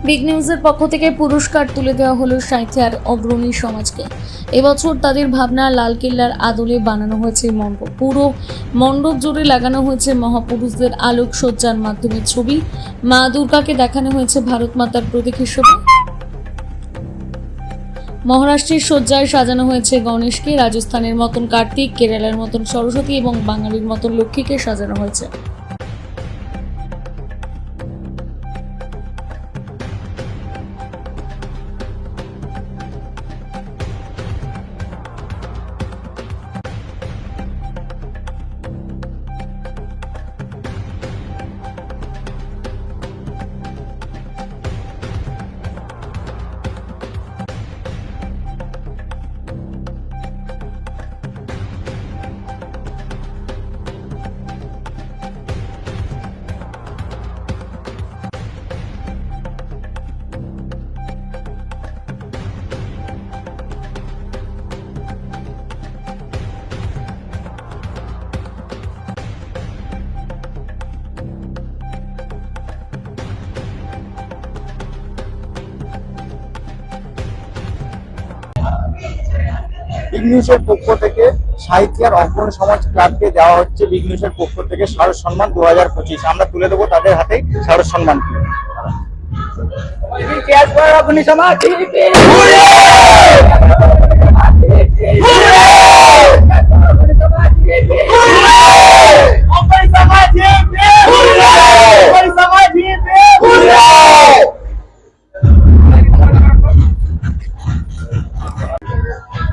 Big নিউজের পক্ষ থেকে পুরস্কার তুলে দেওয়া হলো সাঁইথিয়ার অগ্রণী সমাজকে। এবছর তাদের ভাবনা লালকেল্লার আদলে বানানো হয়েছে মণ্ডপ। পুরো মণ্ডপ জুড়ে লাগানো হয়েছে মহাপুরুষদের আলোকসজ্জার মাধ্যমে ছবি। মা দুর্গাকে দেখানো হয়েছে ভারত মাতার প্রতীক হিসেবে। মহারাষ্ট্রের সজ্জায় সাজানো হয়েছে গণেশকে, রাজস্থানের মতন কার্তিক, কেরালার মতন সরস্বতী এবং বাঙালির মতন লক্ষ্মীকে সাজানো হয়েছে। বিগ নিউজের পক্ষ থেকে সাঁইথিয়ার অগ্রণী সমাজ ক্লাবকে দেওয়া হচ্ছে বিগ নিউজের পক্ষ থেকে শারদ সম্মান 2025। আমরা তুলে দেবো তাদের হাতে শারদ সম্মান। অগ্রণী সমাজ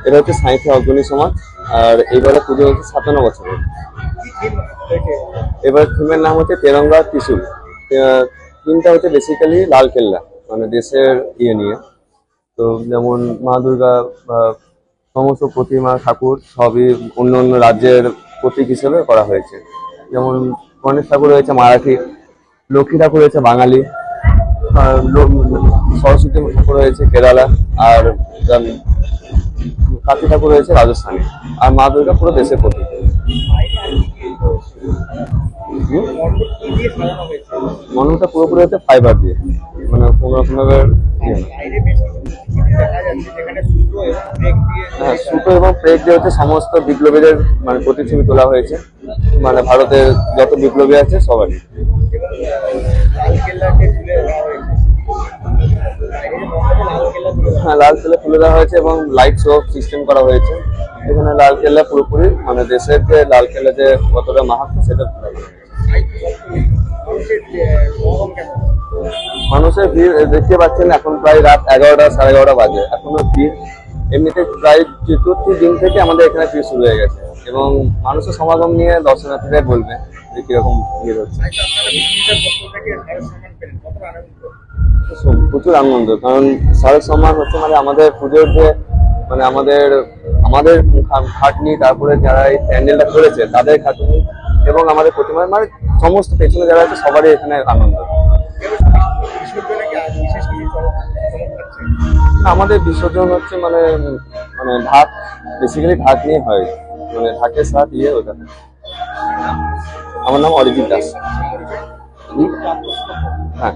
এটা হচ্ছে সাঁইথিয়া অগ্রণী সমাজ, আর এবারে পুজো হচ্ছে 57 বছরের। এবার থিমের নাম হচ্ছে তেরঙ্গা ত্রিশূল। থিমটা হচ্ছে বেসিক্যালি লালকেল্লা, মানে দেশের ইয়ে নিয়ে। তো যেমন মা দুর্গা বা সমস্ত প্রতিমা ঠাকুর সবই অন্য অন্য রাজ্যের প্রতীক হিসেবে করা হয়েছে। যেমন গণেশ ঠাকুর হয়েছে মারাঠি, লক্ষ্মী ঠাকুর হয়েছে বাঙালি, সরস্বতী ঠাকুর হয়েছে কেরালা, আর কার্তিক ঠাকুর হয়েছে রাজস্থানে, আর মা দুর্গা পুরো দেশের প্রতীক। মণ্ডপটা পুরোপুরি হচ্ছে ফাইবার দিয়ে, মানে কোনো রকমের হ্যাঁ সুতো এবং প্রেক দিয়ে হচ্ছে সমস্ত বিপ্লবীদের মানে প্রতিচ্ছবি তোলা হয়েছে, মানে ভারতের যত বিপ্লবী আছে সবারই। হ্যাঁ, লালকেল্লা তুলে দেওয়া হয়েছে এবং লাইট শো সিস্টেম করা হয়েছে। এখানে লালকেল্লা পুরোপুরি মানে দেশের যে লালকেল্লা যে কতটা মাহাত্ম্য সেটা মানুষের ভিড় দেখতে পাচ্ছেন। এখন প্রায় রাত 11টা সাড়ে 11টা বাজে, এখনো ভিড়। এমনিতে প্রায় চতুর্থ দিন থেকে আমাদের এখানে ভিড় শুরু হয়ে গেছে এবং মানুষের সমাগম নিয়ে দর্শনার্থীরাই বলবে যে কিরকম ভিড় হচ্ছে। প্রচুর আনন্দ, কারণ শারদ সম্মান হচ্ছে মানে আমাদের পুজোর যে মানে আমাদের খাটনি, তারপরে যারা এই প্যান্ডেলটা করেছে তাদের খাটনি এবং আমাদের প্রতিমা মানে সমস্ত পেছনে যারা আছে সবারই এখানে আনন্দ। আমাদের বিসর্জন হচ্ছে মানে মানে ঢাক, বেসিক্যালি ঢাক নিয়ে হয়, মানে ঢাকের সাথ ইয়ে ওটা। আমার নাম অরিজিৎ দাস। হ্যাঁ।